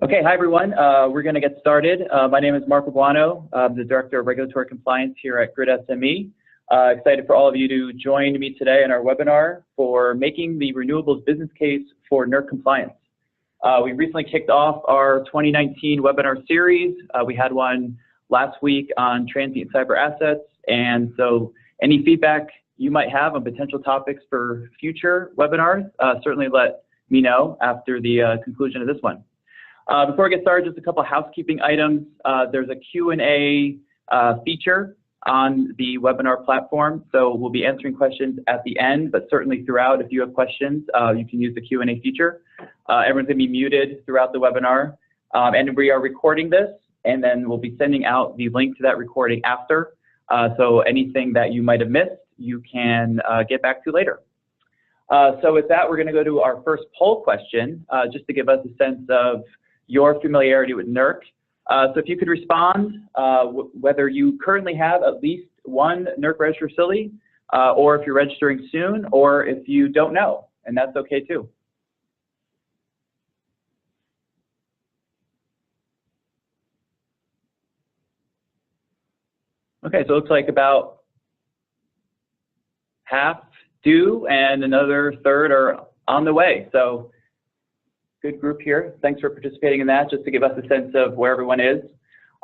Okay, hi everyone. We're going to get started. My name is Mark Aguano. I'm the Director of Regulatory Compliance here at GridSME. Excited for all of you to join me today in our webinar for making the renewables business case for NERC compliance. We recently kicked off our 2019 webinar series. We had one last week on transient cyber assets, and so any feedback you might have on potential topics for future webinars, certainly let me know after the conclusion of this one. Before we get started, just a couple of housekeeping items. There's a Q&A feature on the webinar platform, so we'll be answering questions at the end, but certainly throughout, if you have questions, you can use the Q&A feature. Everyone's going to be muted throughout the webinar, and we are recording this, and then we'll be sending out the link to that recording after, so anything that you might have missed, you can get back to later. So with that, we're going to go to our first poll question, just to give us a sense of your familiarity with NERC. So if you could respond, whether you currently have at least one NERC registered facility, or if you're registering soon, or if you don't know, and that's okay too. Okay, so it looks like about half do, and another third are on the way. So good group here. Thanks for participating in that, just to give us a sense of where everyone is.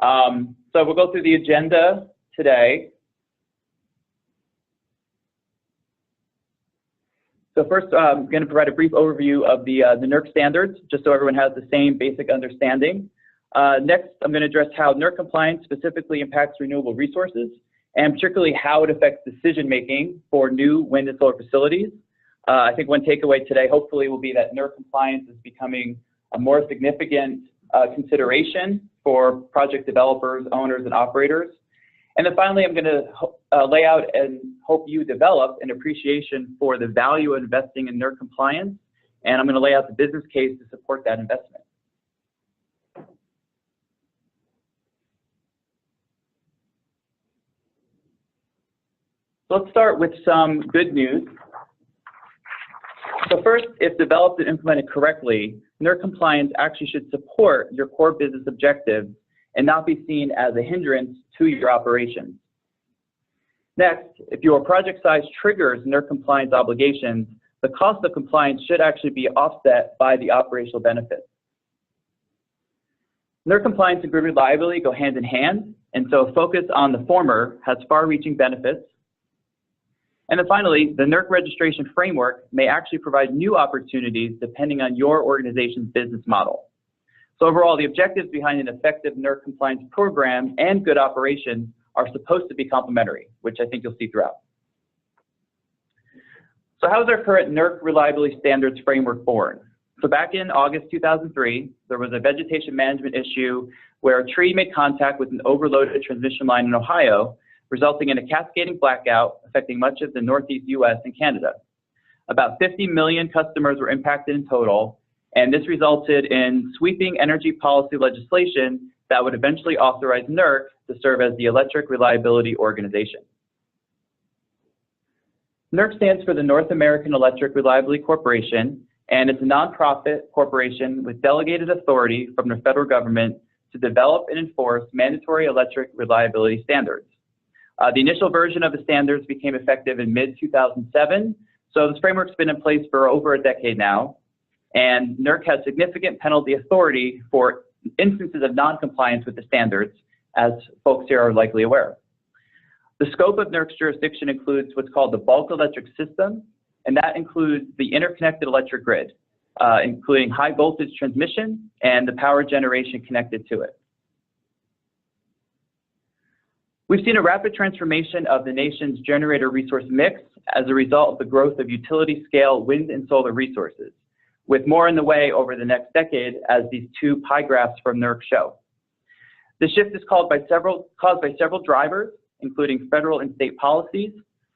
So we'll go through the agenda today. So first, I'm going to provide a brief overview of the NERC standards, just so everyone has the same basic understanding. Next, I'm going to address how NERC compliance specifically impacts renewable resources, and particularly how it affects decision-making for new wind and solar facilities. I think one takeaway today, hopefully, will be that NERC compliance is becoming a more significant consideration for project developers, owners, and operators. And then finally, I'm going to lay out and hope you develop an appreciation for the value of investing in NERC compliance, and I'm going to lay out the business case to support that investment. So let's start with some good news. So first, if developed and implemented correctly, NERC compliance actually should support your core business objectives and not be seen as a hindrance to your operations. Next, if your project size triggers NERC compliance obligations, the cost of compliance should actually be offset by the operational benefits. NERC compliance and grid reliability go hand in hand, and so a focus on the former has far-reaching benefits. And then finally, the NERC registration framework may actually provide new opportunities depending on your organization's business model. So overall, the objectives behind an effective NERC compliance program and good operations are supposed to be complementary, which I think you'll see throughout. So how is our current NERC Reliability Standards framework born? So back in August 2003, there was a vegetation management issue where a tree made contact with an overloaded transmission line in Ohio, resulting in a cascading blackout affecting much of the Northeast US and Canada. About 50 million customers were impacted in total, and this resulted in sweeping energy policy legislation that would eventually authorize NERC to serve as the Electric Reliability Organization. NERC stands for the North American Electric Reliability Corporation, and it's a nonprofit corporation with delegated authority from the federal government to develop and enforce mandatory electric reliability standards. The initial version of the standards became effective in mid-2007, so this framework's been in place for over a decade now, and NERC has significant penalty authority for instances of non-compliance with the standards, as folks here are likely aware. The scope of NERC's jurisdiction includes what's called the bulk electric system, and that includes the interconnected electric grid, including high voltage transmission and the power generation connected to it. We've seen a rapid transformation of the nation's generator resource mix as a result of the growth of utility-scale wind and solar resources, with more in the way over the next decade, as these two pie graphs from NERC show. The shift is caused by several drivers, including federal and state policies,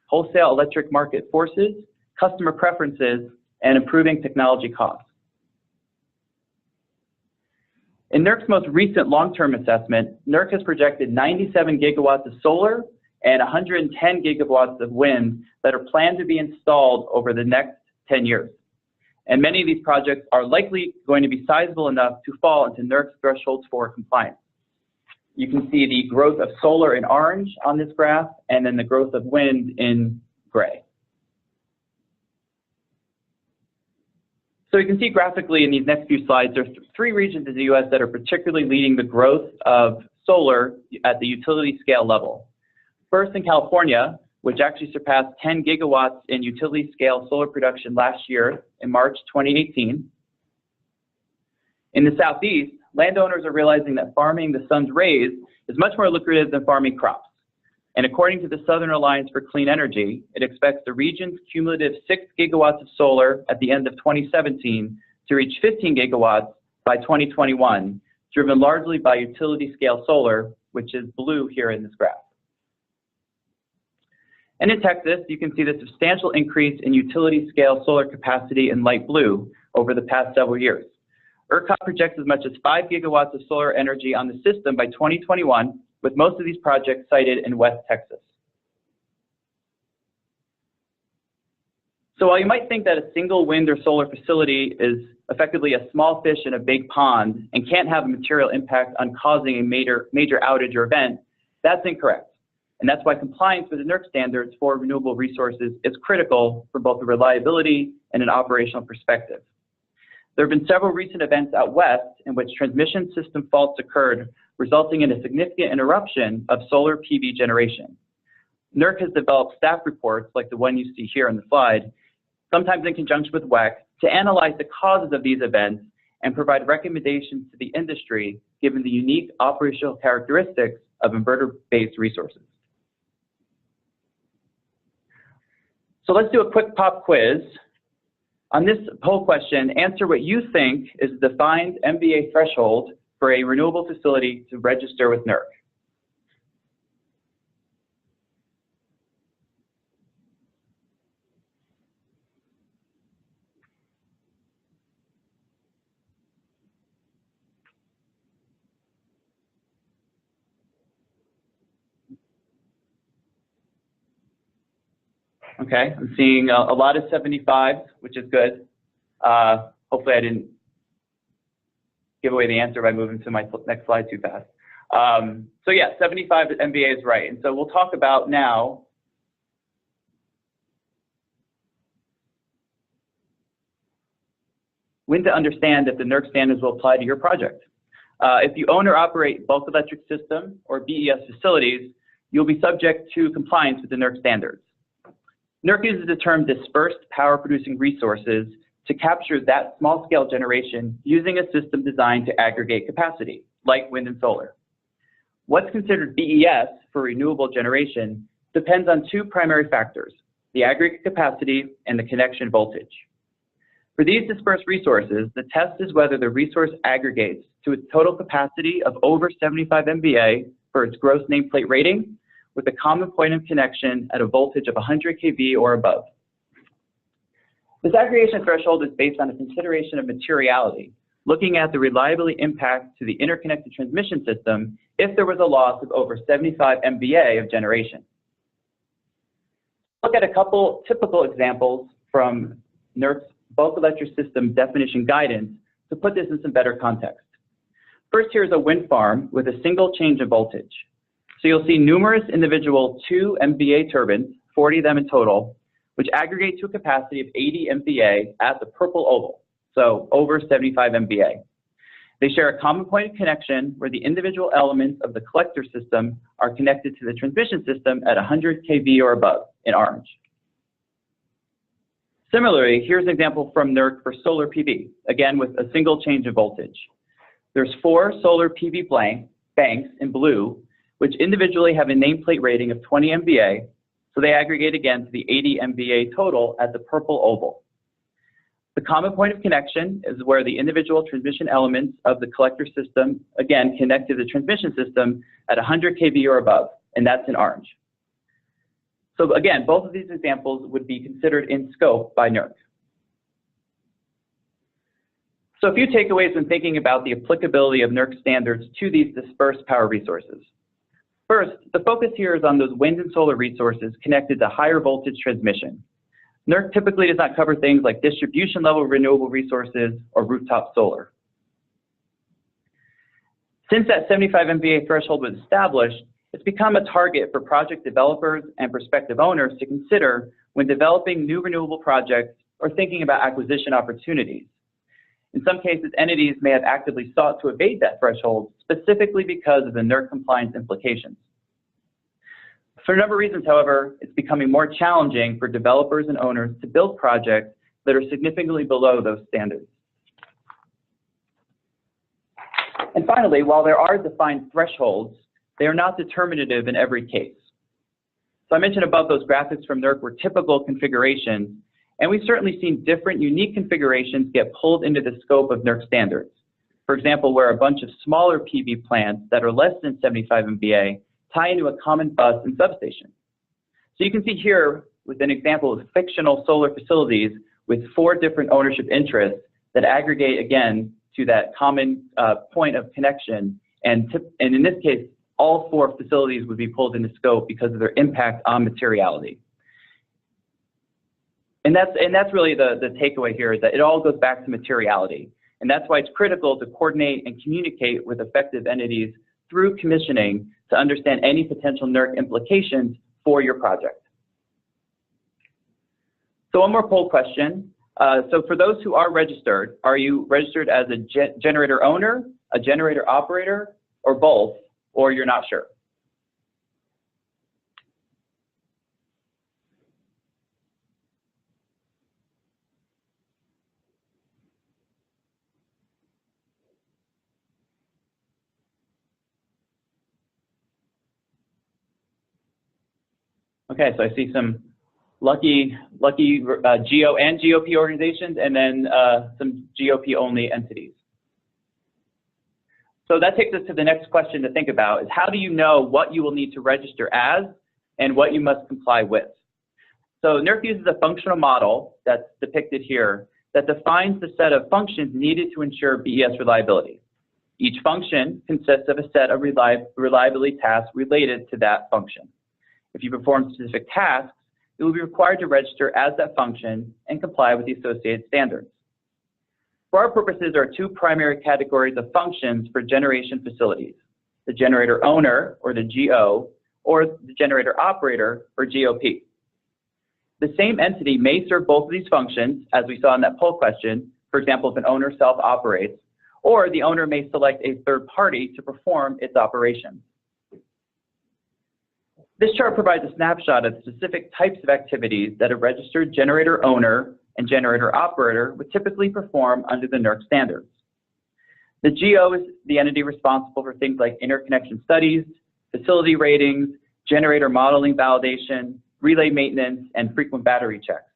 wholesale electric market forces, customer preferences, and improving technology costs. In NERC's most recent long-term assessment, NERC has projected 97 gigawatts of solar and 110 gigawatts of wind that are planned to be installed over the next 10 years. and many of these projects are likely going to be sizable enough to fall into NERC's thresholds for compliance. You can see the growth of solar in orange on this graph, and then the growth of wind in gray. So you can see graphically in these next few slides, there's 3 regions in the US that are particularly leading the growth of solar at the utility scale level. First in California, which actually surpassed 10 gigawatts in utility scale solar production last year in March 2018. In the Southeast, landowners are realizing that farming the sun's rays is much more lucrative than farming crops. And according to the Southern Alliance for Clean Energy, it expects the region's cumulative 6 gigawatts of solar at the end of 2017 to reach 15 gigawatts by 2021, driven largely by utility scale solar, which is blue here in this graph. And in Texas, you can see the substantial increase in utility scale solar capacity in light blue over the past several years. ERCOT projects as much as 5 gigawatts of solar energy on the system by 2021, with most of these projects sited in West Texas. So while you might think that a single wind or solar facility is effectively a small fish in a big pond and can't have a material impact on causing a major outage or event, that's incorrect. And that's why compliance with the NERC standards for renewable resources is critical from both a reliability and an operational perspective. There have been several recent events out west in which transmission system faults occurred, resulting in a significant interruption of solar PV generation. NERC has developed staff reports like the one you see here on the slide, sometimes in conjunction with WEC, to analyze the causes of these events and provide recommendations to the industry given the unique operational characteristics of inverter-based resources. So let's do a quick pop quiz. On this poll question, answer what you think is the defined MVA threshold for a renewable facility to register with NERC. Okay, I'm seeing a lot of 75s, which is good. Hopefully I didn't give away the answer by moving to my next slide too fast. So yeah, 75 MVA is right. And so we'll talk about now when to understand if the NERC standards will apply to your project. If you own or operate bulk electric system or BES facilities, you'll be subject to compliance with the NERC standards. NERC uses the term dispersed power producing resources to capture that small scale generation using a system designed to aggregate capacity, like wind and solar. What's considered BES for renewable generation depends on 2 primary factors, the aggregate capacity and the connection voltage. For these dispersed resources, the test is whether the resource aggregates to its total capacity of over 75 MVA for its gross nameplate rating, with a common point of connection at a voltage of 100 kV or above. This aggregation threshold is based on a consideration of materiality, looking at the reliability impact to the interconnected transmission system if there was a loss of over 75 MVA of generation. Look at a couple typical examples from NERC's bulk electric system definition guidance to put this in some better context. First, here's a wind farm with a single change of voltage. So you'll see numerous individual 2 MVA turbines, 40 of them in total, which aggregate to a capacity of 80 MVA at the purple oval, so over 75 MVA. They share a common point of connection where the individual elements of the collector system are connected to the transmission system at 100 kV or above in orange. Similarly, here's an example from NERC for solar PV, again with a single change of voltage. There's 4 solar PV banks in blue, which individually have a nameplate rating of 20 MVA, so they aggregate again to the 80 MVA total at the purple oval. The common point of connection is where the individual transmission elements of the collector system, again, connect to the transmission system at 100 kV or above, and that's in orange. So again, both of these examples would be considered in scope by NERC. So a few takeaways when thinking about the applicability of NERC standards to these dispersed power resources. First, the focus here is on those wind and solar resources connected to higher voltage transmission. NERC typically does not cover things like distribution level renewable resources or rooftop solar. Since that 75 MVA threshold was established, it's become a target for project developers and prospective owners to consider when developing new renewable projects or thinking about acquisition opportunities. In some cases, entities may have actively sought to evade that threshold specifically because of the NERC compliance implications. For a number of reasons, however, it's becoming more challenging for developers and owners to build projects that are significantly below those standards. And finally, while there are defined thresholds, they are not determinative in every case. So I mentioned above those graphics from NERC were typical configurations, and we've certainly seen different unique configurations get pulled into the scope of NERC standards. For example, where a bunch of smaller PV plants that are less than 75 MVA tie into a common bus and substation. So you can see here with an example of fictional solar facilities with 4 different ownership interests that aggregate again to that common point of connection. And in this case, all 4 facilities would be pulled into scope because of their impact on materiality. And that's really the takeaway here, is that it all goes back to materiality. And that's why it's critical to coordinate and communicate with affected entities through commissioning to understand any potential NERC implications for your project. So one more poll question. So for those who are registered, are you registered as a generator owner, a generator operator, or both, or you're not sure? Okay, so I see some lucky GO and GOP organizations, and then some GOP-only entities. So that takes us to the next question to think about, is how do you know what you will need to register as and what you must comply with? So NERC uses a functional model that's depicted here that defines the set of functions needed to ensure BES reliability. Each function consists of a set of reliability tasks related to that function. If you perform specific tasks, it will be required to register as that function and comply with the associated standards. For our purposes, there are 2 primary categories of functions for generation facilities: the generator owner, or the GO, or the generator operator, or GOP. The same entity may serve both of these functions, as we saw in that poll question. For example, if an owner self-operates, or the owner may select a third party to perform its operations. This chart provides a snapshot of specific types of activities that a registered generator owner and generator operator would typically perform under the NERC standards. The GO is the entity responsible for things like interconnection studies, facility ratings, generator modeling validation, relay maintenance, and frequent battery checks.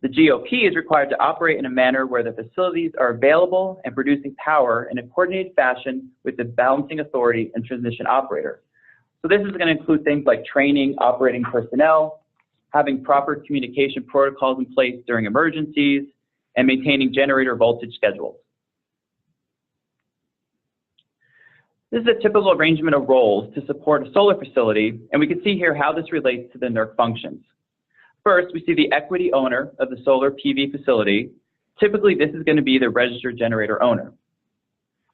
The GOP is required to operate in a manner where the facilities are available and producing power in a coordinated fashion with the balancing authority and transmission operator. So this is going to include things like training operating personnel, having proper communication protocols in place during emergencies, and maintaining generator voltage schedules. This is a typical arrangement of roles to support a solar facility, and we can see here how this relates to the NERC functions. First, we see the equity owner of the solar PV facility. Typically, this is going to be the registered generator owner.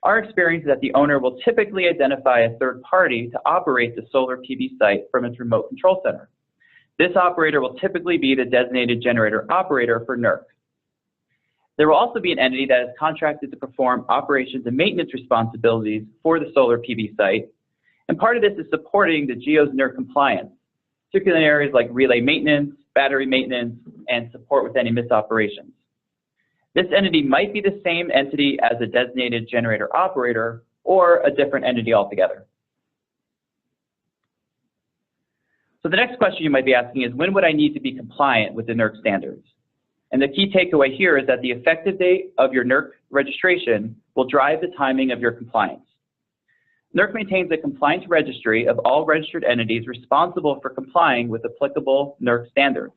Our experience is that the owner will typically identify a third party to operate the solar PV site from its remote control center. This operator will typically be the designated generator operator for NERC. There will also be an entity that is contracted to perform operations and maintenance responsibilities for the solar PV site, and part of this is supporting the GO's NERC compliance, particularly in areas like relay maintenance, battery maintenance, and support with any missed operations. This entity might be the same entity as a designated generator operator or a different entity altogether. So the next question you might be asking is, when would I need to be compliant with the NERC standards? And the key takeaway here is that the effective date of your NERC registration will drive the timing of your compliance. NERC maintains a compliance registry of all registered entities responsible for complying with applicable NERC standards.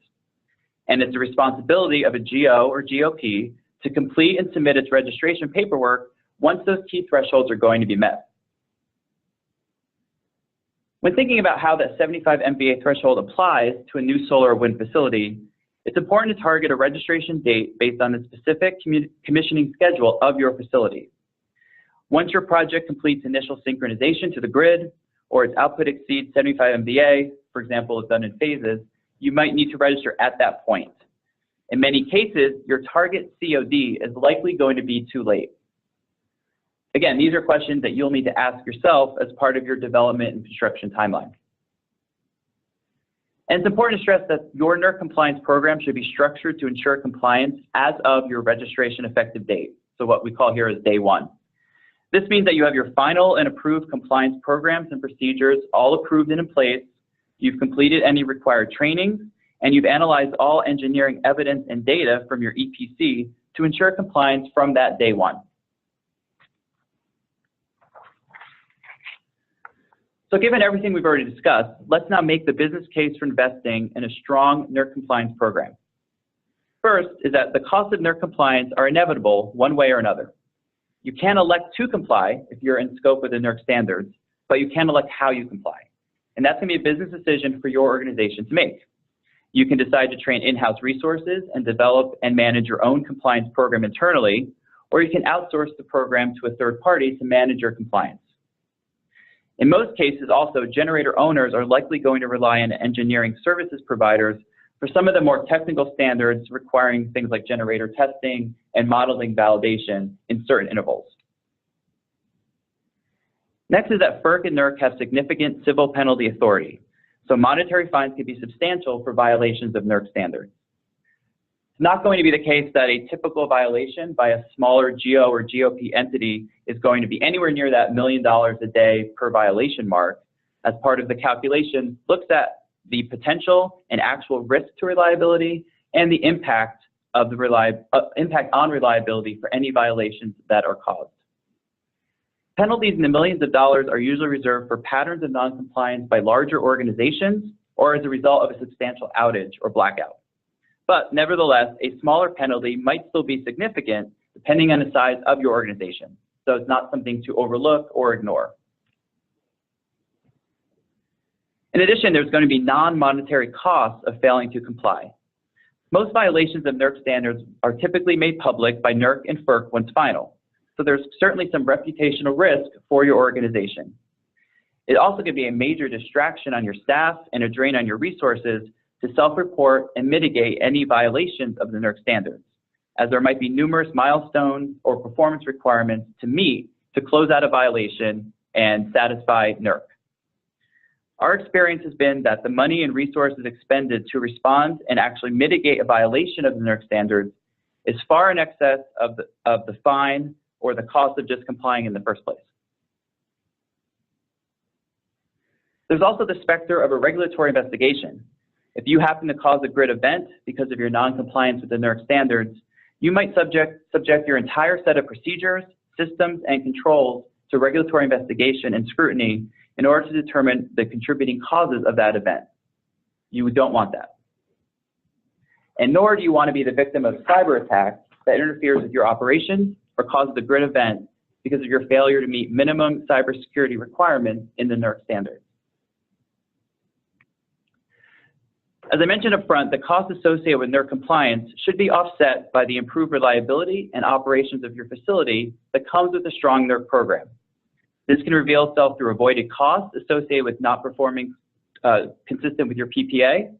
And it's the responsibility of a GO or GOP to complete and submit its registration paperwork once those key thresholds are going to be met. When thinking about how that 75 MVA threshold applies to a new solar or wind facility, It's important to target a registration date based on the specific commissioning schedule of your facility. Once your project completes initial synchronization to the grid, or its output exceeds 75 MVA, for example, it's done in phases, you might need to register at that point. In many cases, your target COD is likely going to be too late. Again, these are questions that you'll need to ask yourself as part of your development and construction timeline. And it's important to stress that your NERC compliance program should be structured to ensure compliance as of your registration effective date. So what we call here is day one. This means that you have your final and approved compliance programs and procedures all approved and in place, you've completed any required trainings, and you've analyzed all engineering evidence and data from your EPC to ensure compliance from that day one. So given everything we've already discussed, let's now make the business case for investing in a strong NERC compliance program. First is that the costs of NERC compliance are inevitable one way or another. You can elect to comply if you're in scope with the NERC standards, but you can elect how you comply. And that's going to be a business decision for your organization to make. You can decide to train in-house resources and develop and manage your own compliance program internally, or you can outsource the program to a third party to manage your compliance. In most cases, also, generator owners are likely going to rely on engineering services providers for some of the more technical standards requiring things like generator testing and modeling validation in certain intervals. Next is that FERC and NERC have significant civil penalty authority, so monetary fines can be substantial for violations of NERC standards. It's not going to be the case that a typical violation by a smaller GO or GOP entity is going to be anywhere near that $1 million a day per violation mark. As part of the calculation, looks at the potential and actual risk to reliability and the impact of the impact on reliability for any violations that are caused. Penalties in the millions of dollars are usually reserved for patterns of noncompliance by larger organizations or as a result of a substantial outage or blackout. But nevertheless, a smaller penalty might still be significant depending on the size of your organization. So it's not something to overlook or ignore. In addition, there's going to be non-monetary costs of failing to comply. Most violations of NERC standards are typically made public by NERC and FERC once final. So there's certainly some reputational risk for your organization. It also could be a major distraction on your staff and a drain on your resources to self-report and mitigate any violations of the NERC standards, as there might be numerous milestones or performance requirements to meet to close out a violation and satisfy NERC. Our experience has been that the money and resources expended to respond and actually mitigate a violation of the NERC standards is far in excess of the fine or the cost of just complying in the first place. There's also the specter of a regulatory investigation. If you happen to cause a grid event because of your non-compliance with the NERC standards, you might subject your entire set of procedures, systems, and controls to regulatory investigation and scrutiny in order to determine the contributing causes of that event. You don't want that. And nor do you want to be the victim of cyber attack that interferes with your operations or causes a grid event because of your failure to meet minimum cybersecurity requirements in the NERC standards. As I mentioned up front, the costs associated with NERC compliance should be offset by the improved reliability and operations of your facility that comes with a strong NERC program. This can reveal itself through avoided costs associated with not performing consistent with your PPA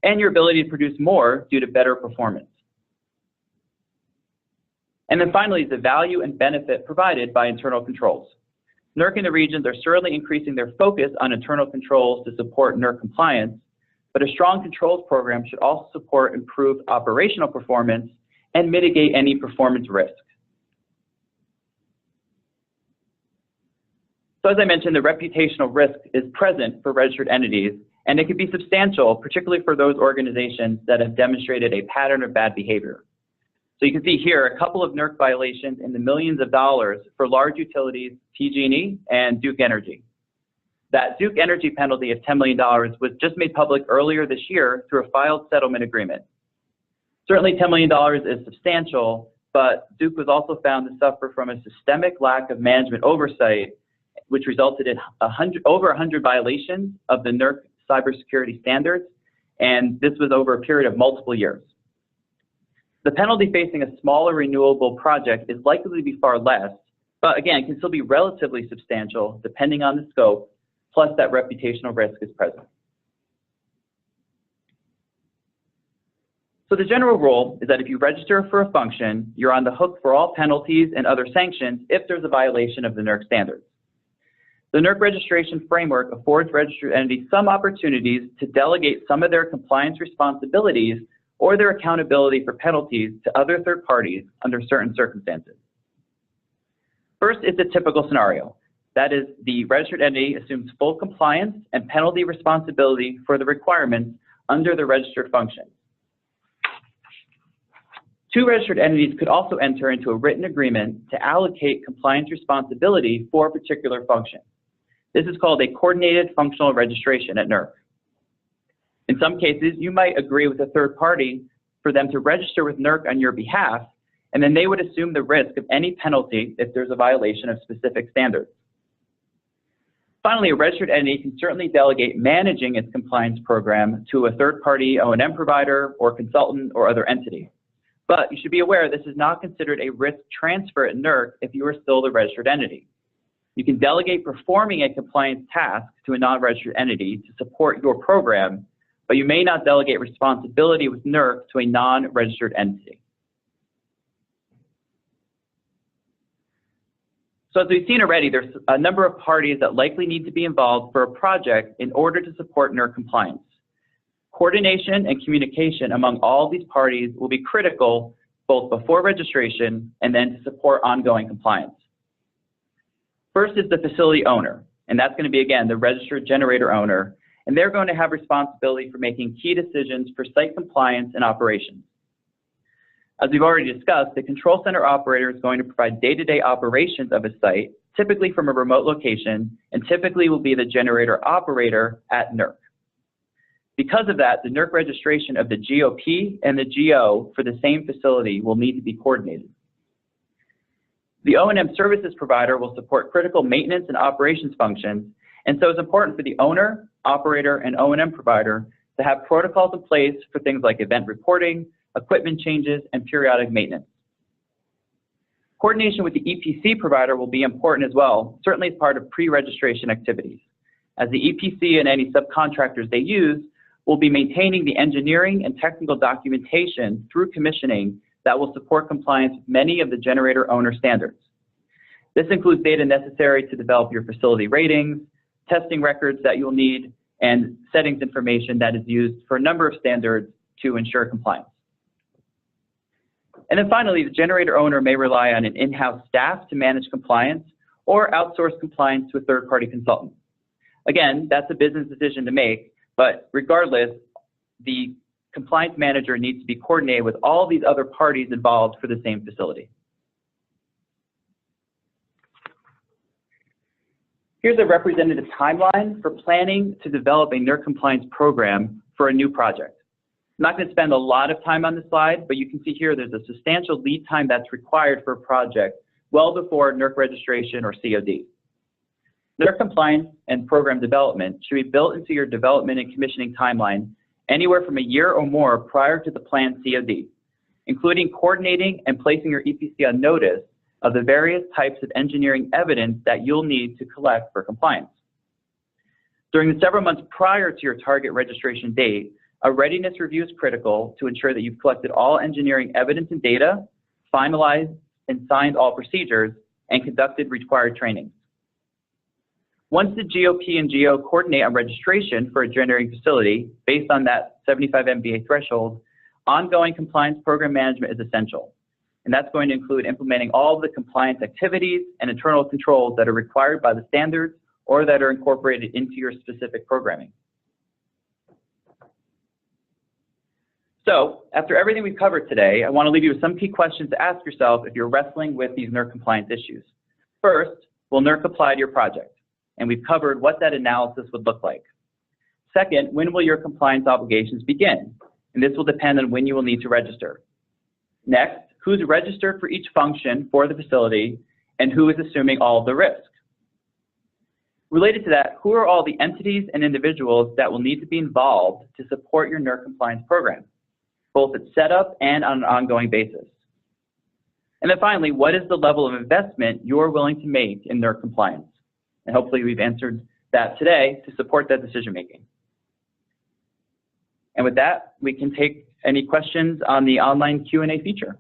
and your ability to produce more due to better performance. And then finally, the value and benefit provided by internal controls. NERC in the regions are certainly increasing their focus on internal controls to support NERC compliance, but a strong controls program should also support improved operational performance and mitigate any performance risk. So as I mentioned, the reputational risk is present for registered entities, and it can be substantial, particularly for those organizations that have demonstrated a pattern of bad behavior. So you can see here a couple of NERC violations in the millions of dollars for large utilities, PG&E and Duke Energy. That Duke Energy penalty of $10 million was just made public earlier this year through a filed settlement agreement. Certainly $10 million is substantial, but Duke was also found to suffer from a systemic lack of management oversight, which resulted in over 100 violations of the NERC cybersecurity standards, and this was over a period of multiple years. The penalty facing a smaller renewable project is likely to be far less, but again, can still be relatively substantial depending on the scope, plus that reputational risk is present. So the general rule is that if you register for a function, you're on the hook for all penalties and other sanctions if there's a violation of the NERC standards. The NERC registration framework affords registered entities some opportunities to delegate some of their compliance responsibilities or their accountability for penalties to other third parties under certain circumstances. First is the typical scenario. That is, the registered entity assumes full compliance and penalty responsibility for the requirements under the registered function. Two registered entities could also enter into a written agreement to allocate compliance responsibility for a particular function. This is called a coordinated functional registration at NERC. In some cases, you might agree with a third party for them to register with NERC on your behalf, and then they would assume the risk of any penalty if there's a violation of specific standards. Finally, a registered entity can certainly delegate managing its compliance program to a third-party O&M provider or consultant or other entity. But you should be aware this is not considered a risk transfer at NERC if you are still the registered entity. You can delegate performing a compliance task to a non-registered entity to support your program, but you may not delegate responsibility with NERC to a non-registered entity. So as we've seen already, there's a number of parties that likely need to be involved for a project in order to support NERC compliance. Coordination and communication among all these parties will be critical both before registration and then to support ongoing compliance. First is the facility owner, and that's going to be, again, the registered generator owner, and they're going to have responsibility for making key decisions for site compliance and operations. As we've already discussed, the control center operator is going to provide day-to-day operations of a site, typically from a remote location, and typically will be the generator operator at NERC. Because of that, the NERC registration of the GOP and the GO for the same facility will need to be coordinated. The O&M services provider will support critical maintenance and operations functions, and so it's important for the owner, operator, and O&M provider to have protocols in place for things like event reporting, equipment changes, and periodic maintenance. Coordination with the EPC provider will be important as well, certainly as part of pre-registration activities, as the EPC and any subcontractors they use will be maintaining the engineering and technical documentation through commissioning that will support compliance with many of the generator owner standards. This includes data necessary to develop your facility ratings, testing records that you'll need, and settings information that is used for a number of standards to ensure compliance. And then finally, the generator owner may rely on an in-house staff to manage compliance or outsource compliance to a third-party consultant. Again, that's a business decision to make, but regardless, the compliance manager needs to be coordinated with all these other parties involved for the same facility. Here's a representative timeline for planning to develop a NERC compliance program for a new project. I'm not going to spend a lot of time on this slide, but you can see here there's a substantial lead time that's required for a project well before NERC registration or COD. NERC compliance and program development should be built into your development and commissioning timeline anywhere from a year or more prior to the planned COD, including coordinating and placing your EPC on notice of the various types of engineering evidence that you'll need to collect for compliance. During the several months prior to your target registration date, a readiness review is critical to ensure that you've collected all engineering evidence and data, finalized and signed all procedures, and conducted required training. Once the GOP and GO coordinate on registration for a generating facility based on that 75 MVA threshold, ongoing compliance program management is essential. And that's going to include implementing all of the compliance activities and internal controls that are required by the standards or that are incorporated into your specific programming. So, after everything we've covered today, I want to leave you with some key questions to ask yourself if you're wrestling with these NERC compliance issues. First, will NERC apply to your project? And we've covered what that analysis would look like. Second, when will your compliance obligations begin? And this will depend on when you will need to register. Next, who's registered for each function for the facility and who is assuming all of the risk? Related to that, who are all the entities and individuals that will need to be involved to support your NERC compliance program? both at setup and on an ongoing basis? And then finally, what is the level of investment you're willing to make in NERC compliance? And hopefully we've answered that today to support that decision making. And with that, we can take any questions on the online Q&A feature.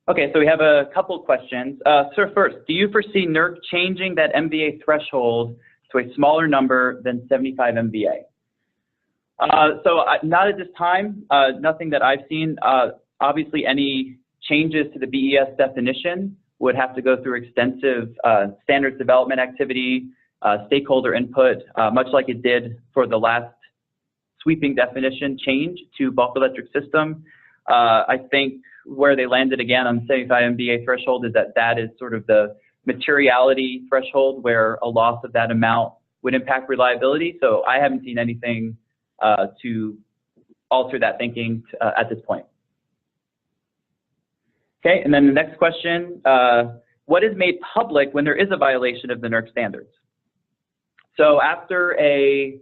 Okay, so we have a couple of questions. So first, do you foresee NERC changing that MVA threshold to a smaller number than 75 MVA? So not at this time, nothing that I've seen. Obviously, any changes to the BES definition would have to go through extensive standards development activity, stakeholder input, much like it did for the last sweeping definition change to bulk electric system. I think where they landed again on 75 MVA threshold is that is sort of the materiality threshold where a loss of that amount would impact reliability. So I haven't seen anything to alter that thinking at this point. Okay, and then the next question, what is made public when there is a violation of the NERC standards? So after a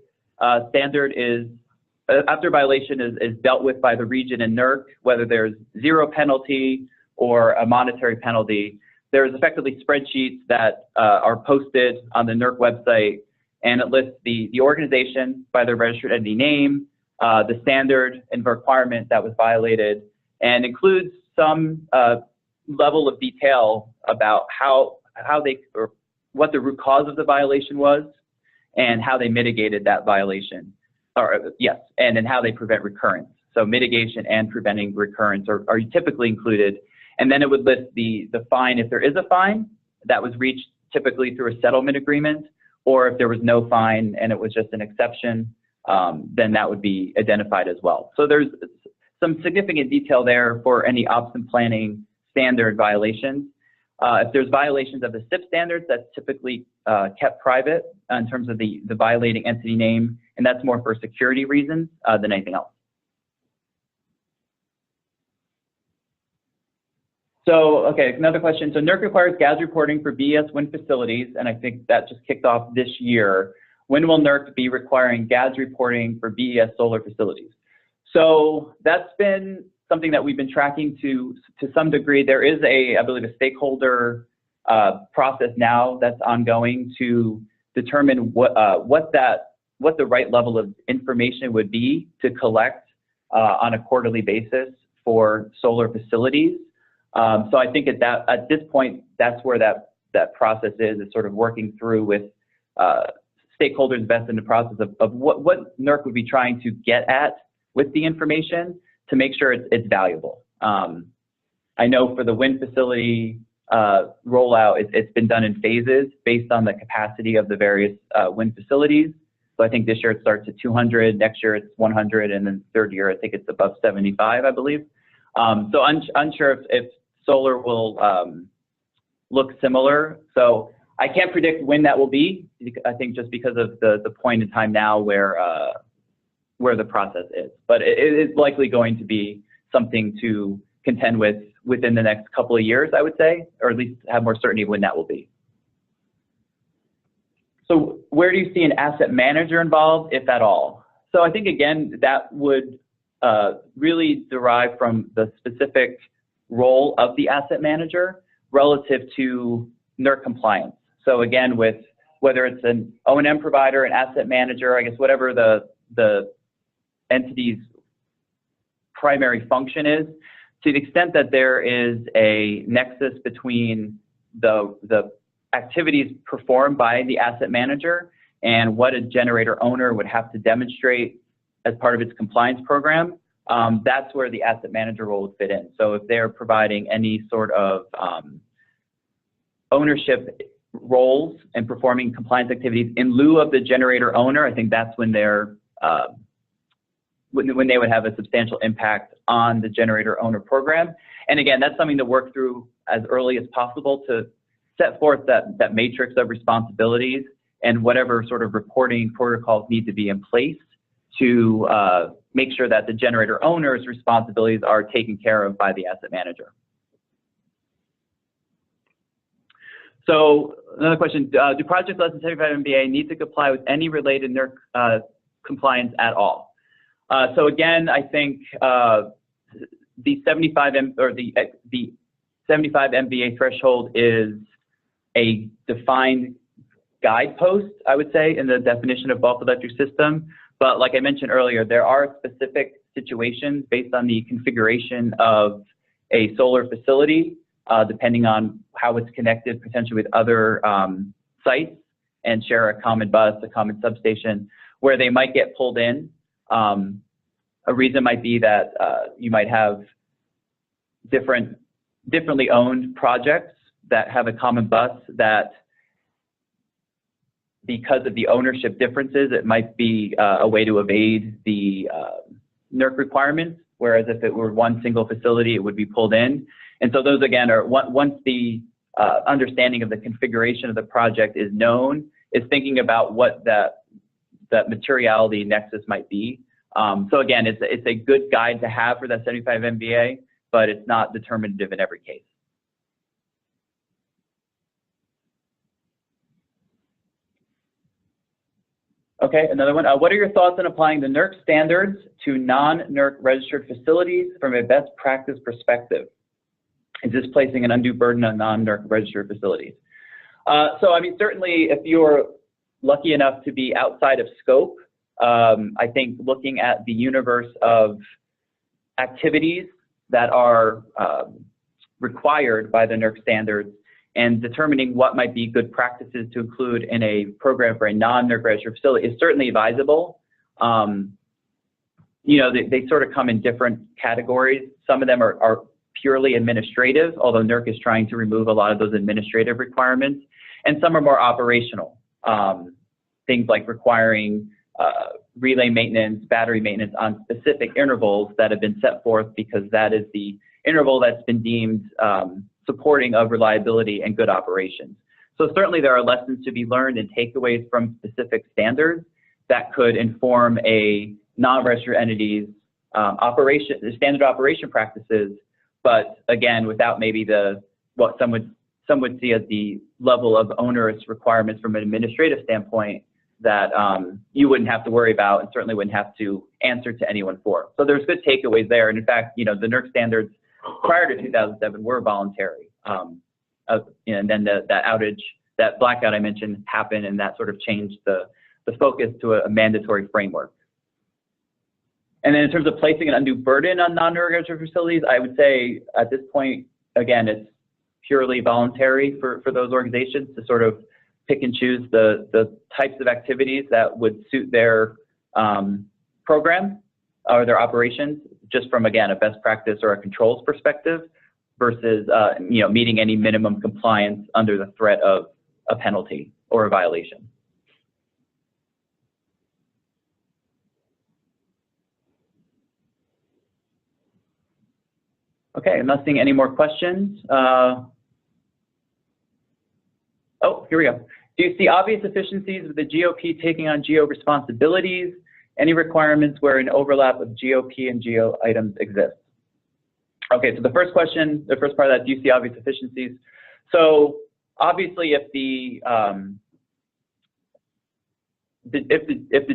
after a violation is dealt with by the region and NERC, whether there's zero penalty or a monetary penalty, there's effectively spreadsheets that are posted on the NERC website, and it lists the organization by their registered entity name, the standard and requirement that was violated, and includes some level of detail about how they, or what the root cause of the violation was, and how they mitigated that violation. And then how they prevent recurrence. So mitigation and preventing recurrence are typically included. And then it would list the fine if there is a fine that was reached typically through a settlement agreement, or if there was no fine and it was just an exception, then that would be identified as well. So there's some significant detail there for any ops and planning standard violations. If there's violations of the SIP standards, that's typically kept private in terms of the violating entity name, and that's more for security reasons than anything else. So, okay, another question. So NERC requires gas reporting for BES wind facilities, and I think that just kicked off this year. When will NERC be requiring gas reporting for BES solar facilities? So that's been something that we've been tracking to some degree. There is I believe, a stakeholder process now that's ongoing to determine what the right level of information would be to collect on a quarterly basis for solar facilities. So I think at this point, that's where that process is sort of working through with stakeholders vested in the process of what NERC would be trying to get at with the information to make sure it's valuable. I know for the wind facility rollout, it's been done in phases based on the capacity of the various wind facilities. So I think this year it starts at 200, next year it's 100, and then third year I think it's above 75, I believe. So unsure if solar will look similar. So I can't predict when that will be. I think just because of the point in time now where the process is. But it is likely going to be something to contend with within the next couple of years, I would say, or at least have more certainty of when that will be. So where do you see an asset manager involved, if at all? So I think, again, that would really derive from the specific role of the asset manager relative to NERC compliance. So again, with whether it's an O&M provider, an asset manager, I guess whatever the entity's primary function is, to the extent that there is a nexus between the activities performed by the asset manager and what a generator owner would have to demonstrate as part of its compliance program, that's where the asset manager role would fit in. So if they're providing any sort of ownership roles and performing compliance activities in lieu of the generator owner, I think that's when they're when they would have a substantial impact on the generator owner program. And again, that's something to work through as early as possible to set forth that matrix of responsibilities and whatever sort of reporting protocols need to be in place to make sure that the generator owner's responsibilities are taken care of by the asset manager. So another question, do projects less than 75 MVA need to comply with any related NERC compliance at all? So again, I think the 75 MVA threshold is a defined guidepost, I would say, in the definition of bulk electric system. But like I mentioned earlier, there are specific situations based on the configuration of a solar facility, depending on how it's connected potentially with other sites and share a common bus, a common substation, where they might get pulled in. A reason might be that you might have differently owned projects that have a common bus that, because of the ownership differences, it might be a way to evade the NERC requirements, whereas if it were one single facility, it would be pulled in. And so those, again, are once the understanding of the configuration of the project is known, is thinking about what that materiality nexus might be. So again, it's a good guide to have for that 75 MVA, but it's not determinative in every case. Okay, another one. What are your thoughts on applying the NERC standards to non-NERC registered facilities from a best practice perspective? Is this placing an undue burden on non-NERC registered facilities? So, I mean, certainly if you're lucky enough to be outside of scope, I think looking at the universe of activities that are required by the NERC standards and determining what might be good practices to include in a program for a non-NERC registered facility is certainly advisable. You know, they sort of come in different categories. Some of them are purely administrative, although NERC is trying to remove a lot of those administrative requirements, and some are more operational. Things like requiring relay maintenance, battery maintenance on specific intervals that have been set forth because that is the interval that's been deemed supporting of reliability and good operations. So certainly there are lessons to be learned and takeaways from specific standards that could inform a non-registered entity's standard operation practices, but again, without maybe what some would see as the level of onerous requirements from an administrative standpoint that you wouldn't have to worry about and certainly wouldn't have to answer to anyone for. So there's good takeaways there. And in fact, you know, the NERC standards prior to 2007 were voluntary. And then that blackout I mentioned happened, and that sort of changed the focus to a mandatory framework. And then in terms of placing an undue burden on non-NERC facilities, I would say at this point, again, it's purely voluntary for those organizations to sort of pick and choose the types of activities that would suit their program or their operations, just from, again, a best practice or a controls perspective versus you know, meeting any minimum compliance under the threat of a penalty or a violation. Okay, I'm not seeing any more questions. Oh, here we go. Do you see obvious efficiencies with the GOP taking on GO responsibilities? Any requirements where an overlap of GOP and GO items exists? Okay, so the first question, the first part of that, do you see obvious efficiencies? So obviously, if the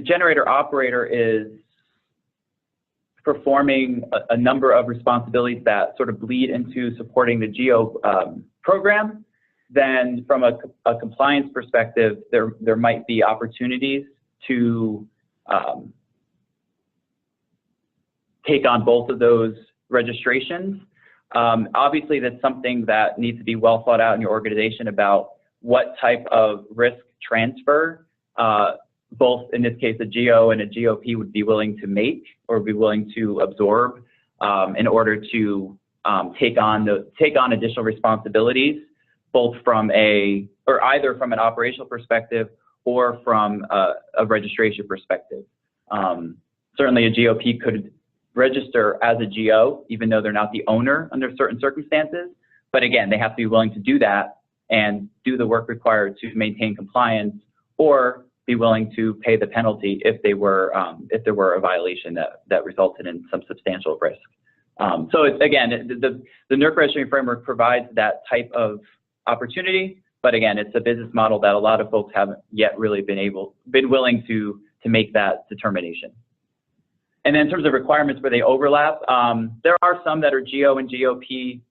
generator operator is performing a number of responsibilities that sort of bleed into supporting the GO program, then from a compliance perspective, there might be opportunities to take on both of those registrations. Obviously, that's something that needs to be well thought out in your organization about what type of risk transfer both in this case a GO and a GOP would be willing to make or be willing to absorb in order to take on additional responsibilities, both from either from an operational perspective or from a registration perspective. Certainly a GOP could register as a GO, even though they're not the owner under certain circumstances. But again, they have to be willing to do that and do the work required to maintain compliance, or be willing to pay the penalty if there were a violation that resulted in some substantial risk. So again, the NERC registration framework provides that type of opportunity, But again, it's a business model that a lot of folks haven't yet really been willing to make that determination. And then in terms of requirements where they overlap, there are some that are GO and GOP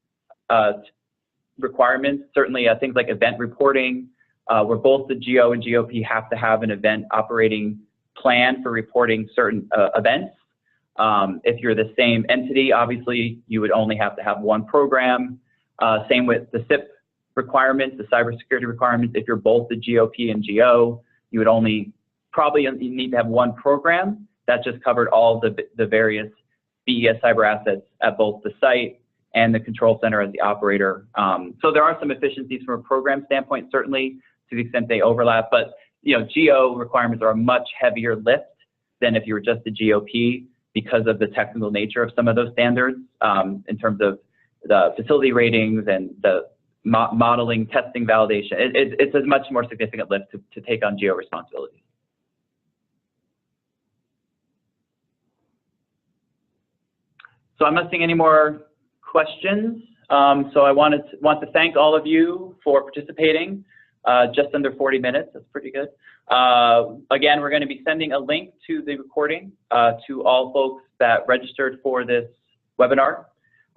requirements. Certainly things like event reporting, where both the GO and GOP have to have an event operating plan for reporting certain events. If you're the same entity, obviously you would only have to have one program. Same with the SIP requirements, the cybersecurity requirements. If you're both the GOP and GO, you would only probably need to have one program that just covered all the various BES cyber assets at both the site and the control center as the operator. So there are some efficiencies from a program standpoint, certainly to the extent they overlap, but GO requirements are a much heavier lift than if you were just a GOP because of the technical nature of some of those standards in terms of the facility ratings and the modeling, testing, validation. It's a much more significant lift to take on GO responsibilities. So I'm not seeing any more questions. So I want to thank all of you for participating. Just under 40 minutes, that's pretty good. Again, we're going to be sending a link to the recording to all folks that registered for this webinar.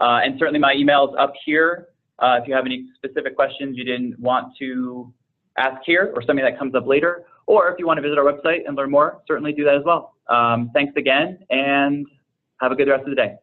And certainly my email is up here. If you have any specific questions you didn't want to ask here or something that comes up later, or if you want to visit our website and learn more, certainly do that as well. Thanks again, and have a good rest of the day.